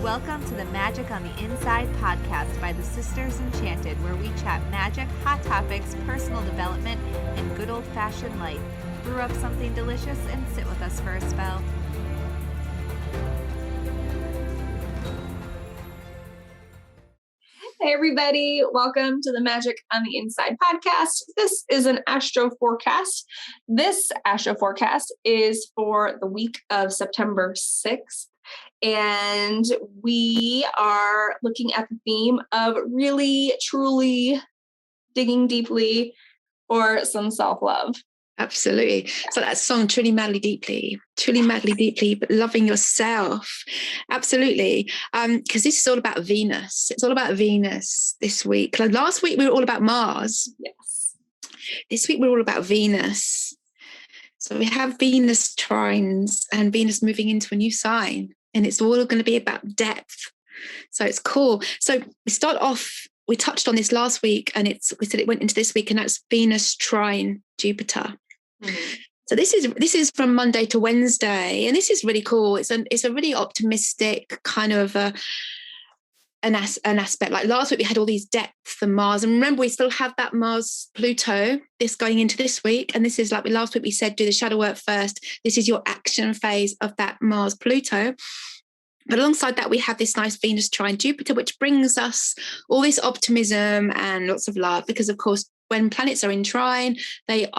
Welcome to the Magic on the Inside podcast by the Sisters Enchanted, where we chat magic, hot topics, personal development, and good old-fashioned life. Brew up something delicious and sit with us for a spell. Hey everybody, welcome to the Magic on the Inside podcast. This is an Astro forecast. This Astro forecast is for the week of September 6th. And we are looking at the theme of really, truly digging deeply for some self-love. Absolutely. So that song, truly, madly, deeply, but loving yourself. Absolutely. Because this is all about Venus. It's all about Venus this week. Like last week, we were all about Mars. Yes. This week, we're all about Venus. So we have Venus trines and Venus moving into a new sign. And it's all going to be about depth. So it's cool. So we start off, we touched on this last week, and we said it went into this week, and that's Venus trine Jupiter. Mm-hmm. So this is from Monday to Wednesday, and this is really cool. It's a really optimistic kind of an aspect. Like last week we had all these depth and Mars, and remember we still have that Mars Pluto this going into this week, and this is like last week we said do the shadow work first. This is your action phase of that Mars Pluto. But alongside that, we have this nice Venus trine Jupiter, which brings us all this optimism and lots of love, because of course when planets are in trine, the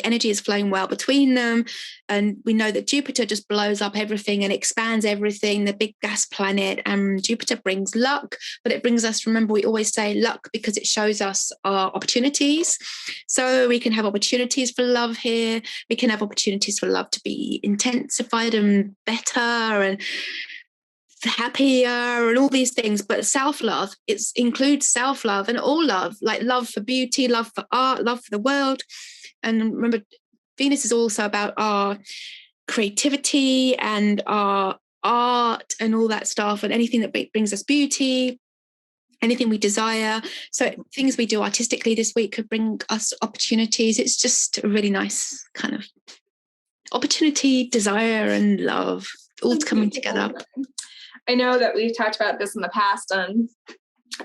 energy is flowing well between them. And we know that Jupiter just blows up everything and expands everything, the big gas planet. And Jupiter brings luck, but it brings us, remember, we always say luck because it shows us our opportunities. So we can have opportunities for love here. We can have opportunities for love to be intensified and better and happier and all these things. But self-love, it includes self-love and all love, like love for beauty, love for art, love for the world. And remember, Venus is also about our creativity and our art and all that stuff, and anything that brings us beauty, anything we desire. So things we do artistically this week could bring us opportunities. It's just a really nice kind of opportunity, desire and love all coming together. I know that we've talked about this in the past on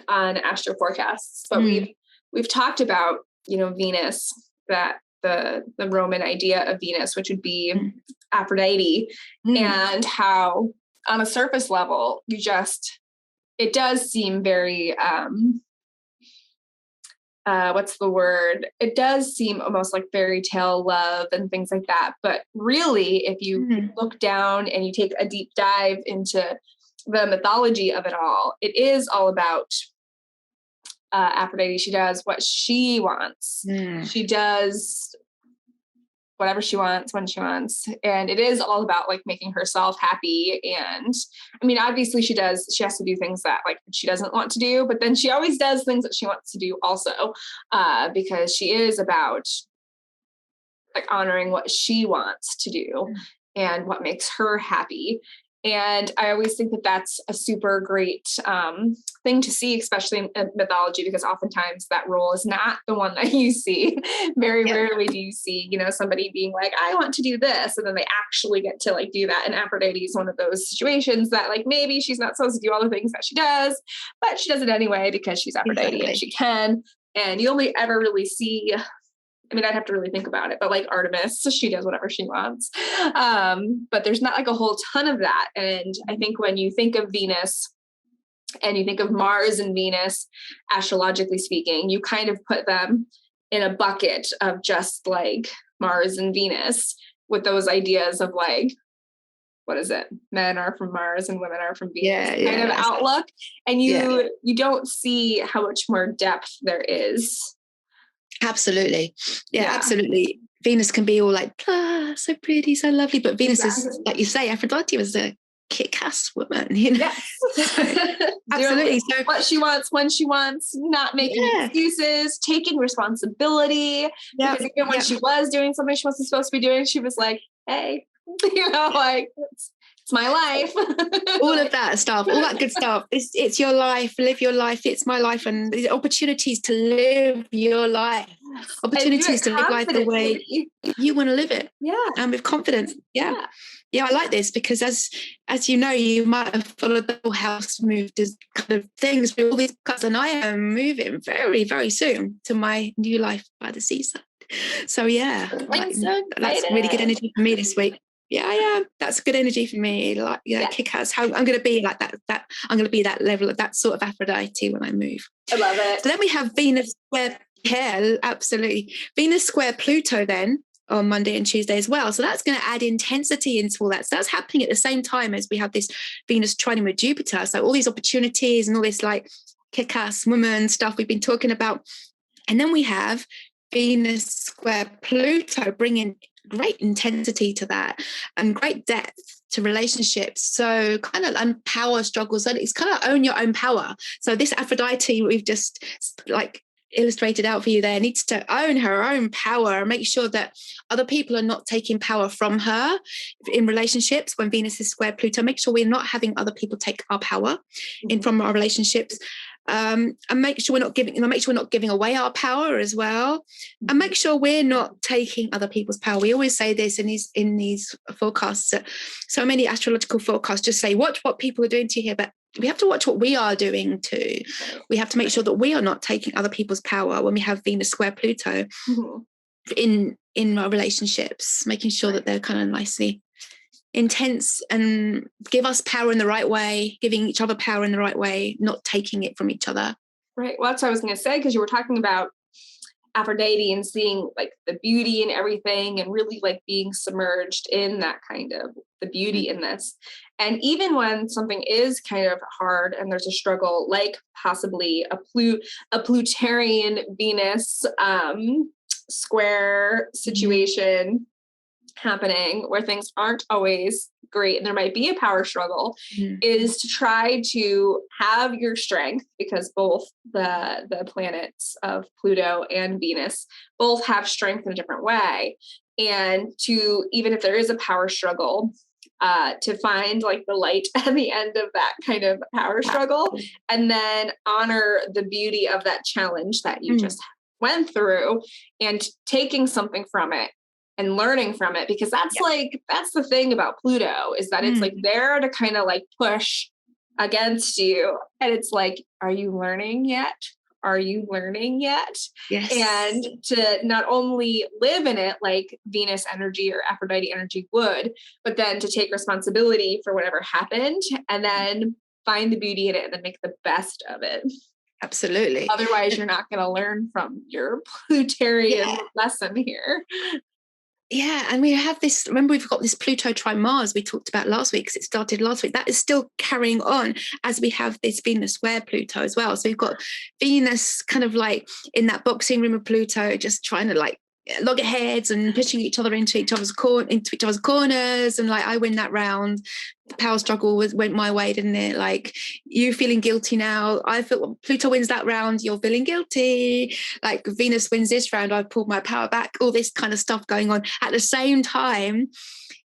Astro forecasts, but we've talked about, Venus, that the Roman idea of Venus, which would be Aphrodite, and how on a surface level, it does seem very, what's the word? It does seem almost like fairy tale love and things like that. But really, if you look down and you take a deep dive into the mythology of it all, it is all about Aphrodite. She does what she wants. She does whatever she wants when she wants, and it is all about like making herself happy. And I mean, obviously she has to do things that like she doesn't want to do, but then she always does things that she wants to do also, because she is about like honoring what she wants to do and what makes her happy. And I always think that that's a super great thing to see, especially in mythology, because oftentimes that role is not the one that you see. Very rarely do you see, somebody being like, I want to do this. And then they actually get to like do that. And Aphrodite is one of those situations that like, maybe she's not supposed to do all the things that she does, but she does it anyway because she's Aphrodite and she can. And you only ever really see, I mean, I'd have to really think about it, but like Artemis, she does whatever she wants. But there's not like a whole ton of that. And I think when you think of Venus and you think of Mars and Venus, astrologically speaking, you kind of put them in a bucket of just like Mars and Venus with those ideas of like, what is it? Men are from Mars and women are from Venus kind of outlook. And you don't see how much more depth there is. Absolutely. Yeah, absolutely. Venus can be all like, so pretty, so lovely. But Venus is, like you say, Aphrodite was a kick-ass woman, Yes. Absolutely. So what she wants, when she wants, not making excuses, taking responsibility. Because even when she was doing something she wasn't supposed to be doing, she was like, hey, like, it's my life. All of that stuff, all that good stuff. It's your life, live your life. It's my life, and the opportunities to live your life, opportunities to live life the way you want to live it. Yeah. And with confidence. Yeah. Yeah, I like this because as you know, you might have followed the whole house moved as kind of things with all these cuts, and I am moving very, very soon to my new life by the seaside. So yeah, I'm so that's really good energy for me this week. Yeah, that's good energy for me. Like, kick ass. How I'm going to be like that. That I'm going to be that level of that sort of Aphrodite when I move. I love it. So then we have Venus square. Yeah, absolutely. Venus square Pluto then on Monday and Tuesday as well. So that's going to add intensity into all that. So that's happening at the same time as we have this Venus trining with Jupiter. So all these opportunities and all this like kick-ass woman stuff we've been talking about. And then we have Venus square Pluto bringing great intensity to that and great depth to relationships. So kind of power struggles. So it's kind of own your own power. So this Aphrodite we've just like illustrated out for you there needs to own her own power and make sure that other people are not taking power from her in relationships. When Venus is square Pluto, make sure we're not having other people take our power in from our relationships. And make sure we're not giving away our power as well, and make sure we're not taking other people's power. We always say this in these forecasts. So many astrological forecasts just say watch what people are doing to you here, but we have to watch what we are doing too. We have to make sure that we are not taking other people's power when we have Venus square Pluto in our relationships, making sure that they're kind of nicely intense and give us power in the right way, giving each other power in the right way, not taking it from each other. Right. Well, that's what I was going to say, because you were talking about Aphrodite and seeing like the beauty in everything and really like being submerged in that kind of the beauty in this. And even when something is kind of hard and there's a struggle, like possibly a Plutarian Venus square situation happening where things aren't always great and there might be a power struggle, is to try to have your strength, because both the planets of Pluto and Venus both have strength in a different way. And to, even if there is a power struggle, to find like the light at the end of that kind of power struggle, and then honor the beauty of that challenge that you just went through and taking something from it and learning from it, because that's that's the thing about Pluto, is that it's like there to kind of like push against you. And it's like, are you learning yet? Are you learning yet? Yes. And to not only live in it like Venus energy or Aphrodite energy would, but then to take responsibility for whatever happened and then find the beauty in it and then make the best of it. Absolutely. Otherwise, you're not going to learn from your Plutarian lesson here. Yeah, and we have this, remember we've got this Pluto trine Mars we talked about last week, because it started last week. That is still carrying on as we have this Venus square Pluto as well. So we've got Venus kind of like in that boxing room of Pluto, just trying to like loggerheads and pushing each other into each other's corners, and like I win that round. The power struggle went my way, didn't it? Like you feeling guilty now, I feel Pluto wins that round, you're feeling guilty. Like Venus wins this round, I've pulled my power back. All this kind of stuff going on at the same time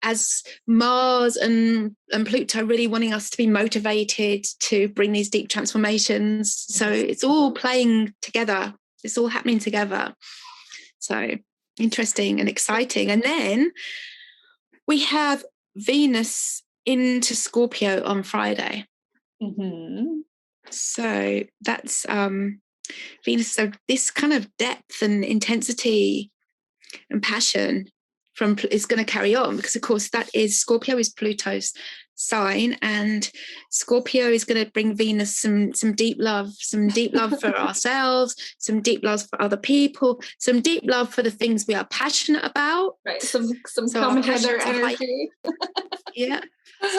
as Mars and Pluto really wanting us to be motivated to bring these deep transformations. So it's all playing together, it's all happening together. So interesting and exciting. And then we have Venus into Scorpio on Friday. So that's Venus. So this kind of depth and intensity and passion is going to carry on, because of course that is Scorpio is Pluto's sign, and Scorpio is going to bring Venus some deep love for ourselves, some deep love for other people, some deep love for the things we are passionate about, right? Some come hither energy. Yeah,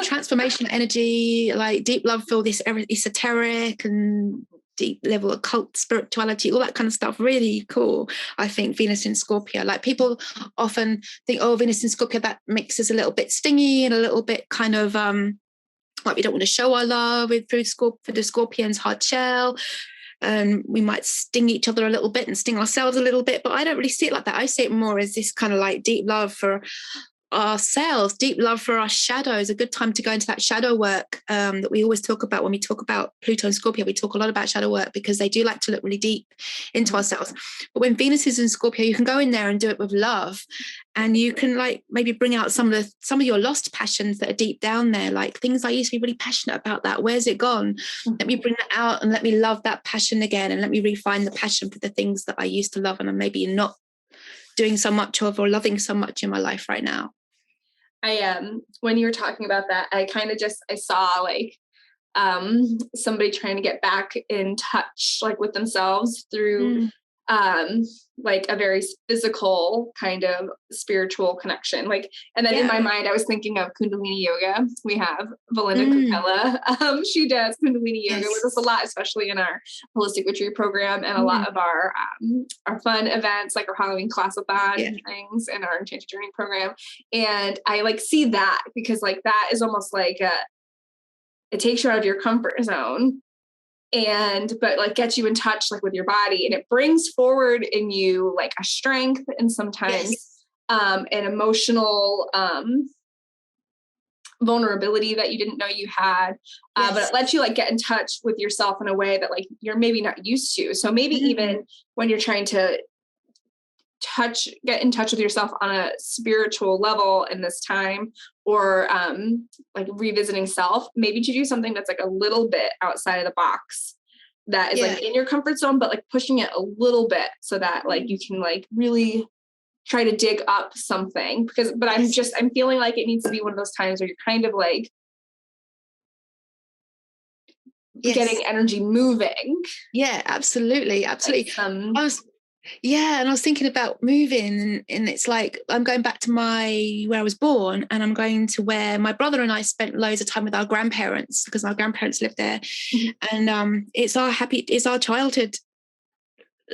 transformation energy, like deep love for this esoteric and deep level of occult spirituality, all that kind of stuff. Really cool. I think Venus in Scorpio, like people often think, oh, Venus in Scorpio, that makes us a little bit stingy and a little bit kind of like we don't want to show our love for the Scorpion's hard shell, and we might sting each other a little bit and sting ourselves a little bit. But I don't really see it like that. I see it more as this kind of like deep love for ourselves, deep love for our shadows, a good time to go into that shadow work that we always talk about when we talk about Pluto and Scorpio. We talk a lot about shadow work because they do like to look really deep into ourselves. But when Venus is in Scorpio, you can go in there and do it with love, and you can like maybe bring out some of your lost passions that are deep down there, like things I used to be really passionate about. That where's it gone? Let me bring that out and let me love that passion again, and let me refine the passion for the things that I used to love and I'm maybe not doing so much of or loving so much in my life right now. When you were talking about that, I kind of I saw like somebody trying to get back in touch like with themselves through like a very physical kind of spiritual connection. Like, and then in my mind, I was thinking of Kundalini yoga. We have Belinda Capella. She does Kundalini yoga with us a lot, especially in our holistic retreat program and a lot of our fun events, like our Halloween class-a-thon and things, and our Enchanted Journey program. And I like see that because like that is almost like it takes you out of your comfort zone but like gets you in touch like with your body, and it brings forward in you like a strength and sometimes an emotional vulnerability that you didn't know you had, but it lets you like get in touch with yourself in a way that like you're maybe not used to. So maybe even when you're trying to get in touch with yourself on a spiritual level in this time, or like revisiting self, maybe to do something that's like a little bit outside of the box that is like in your comfort zone, but like pushing it a little bit so that like you can like really try to dig up something I'm feeling like it needs to be one of those times where you're kind of like getting energy moving. Yeah, absolutely. Absolutely. Like and I was thinking about moving, and it's like I'm going back to where I was born, and I'm going to where my brother and I spent loads of time with our grandparents because our grandparents lived there, and it's our childhood,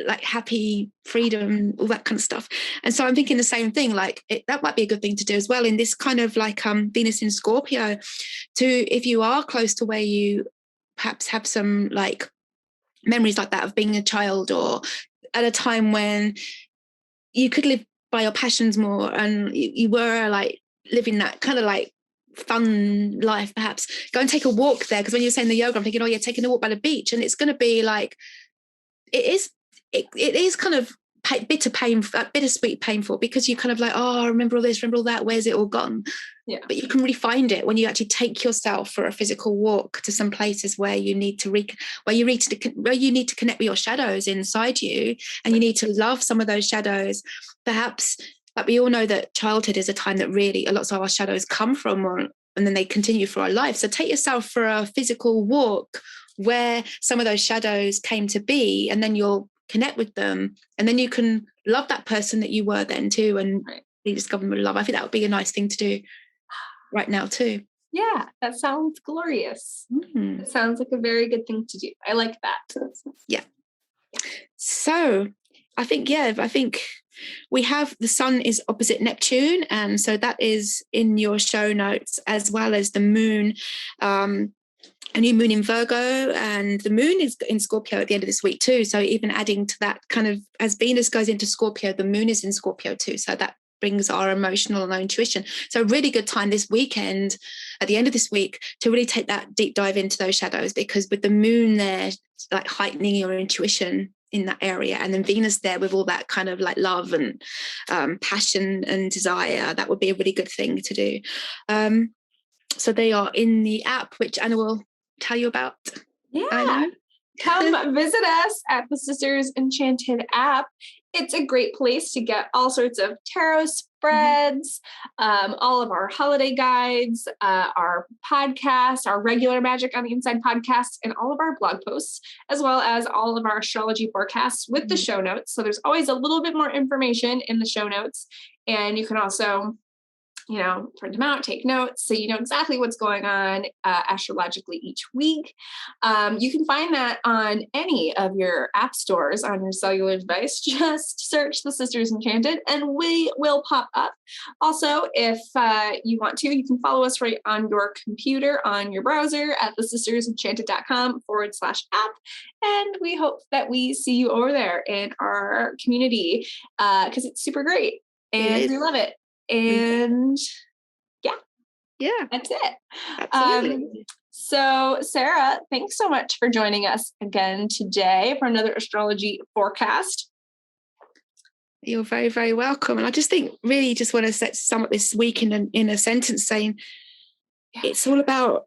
like happy freedom, all that kind of stuff. And so I'm thinking the same thing, like that might be a good thing to do as well in this kind of like Venus in Scorpio, if you are close to where you perhaps have some like memories like that of being a child, or at a time when you could live by your passions more and you were like living that kind of like fun life, perhaps go and take a walk there. Because when you're saying the yoga, I'm thinking, taking a walk by the beach, and it's going to be like it is kind of bittersweet painful, because you kind of like, I remember all this, remember all that, where's it all gone? But you can really find it when you actually take yourself for a physical walk to some places where you need to where you need to connect with your shadows inside you, and you need to love some of those shadows. Perhaps, like we all know that childhood is a time that really a lot of our shadows come from, and then they continue for our life. So take yourself for a physical walk where some of those shadows came to be, and then you'll connect with them, and then you can love that person that you were then too, and rediscover love. I think that would be a nice thing to do right now too. Yeah, that sounds glorious. It sounds like a very good thing to do. I like that. Yeah. So I think we have the sun is opposite Neptune, and so that is in your show notes, as well as the moon, a new moon in Virgo, and the moon is in Scorpio at the end of this week too. So even adding to that, kind of as Venus goes into Scorpio, the moon is in Scorpio too. So that brings our emotional and our intuition. So a really good time this weekend, at the end of this week, to really take that deep dive into those shadows, because with the moon there, like heightening your intuition in that area, and then Venus there with all that kind of like love and passion and desire, that would be a really good thing to do. So they are in the app, which Anna will tell you about. Come visit us at the Sisters Enchanted app. It's a great place to get all sorts of tarot spreads, all of our holiday guides, our podcasts, our regular Magic on the Inside podcast, and all of our blog posts, as well as all of our astrology forecasts with the show notes. So there's always a little bit more information in the show notes. And you can also print them out, take notes, so you know exactly what's going on astrologically each week. You can find that on any of your app stores on your cellular device. Just search the Sisters Enchanted and we will pop up. Also, if you want to, you can follow us right on your computer, on your browser at thesistersenchanted.com/app. And we hope that we see you over there in our community because it's super great and we love it. And Yeah, that's it. absolutely. So Sarah, thanks so much for joining us again today for another astrology forecast. You're very, very welcome. And I just think really just want to sum up this week in a sentence saying it's all about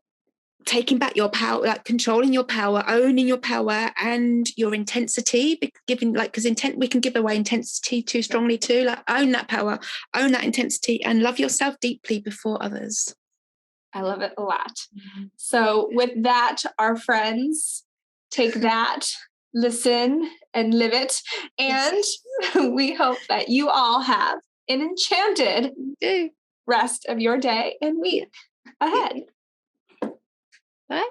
taking back your power, like controlling your power, owning your power and your intensity, giving because we can give away intensity too strongly too. Like own that power, own that intensity, and love yourself deeply before others. I love it a lot. So with that, our friends, take that, listen and live it. And we hope that you all have an enchanted rest of your day and week ahead. Bye.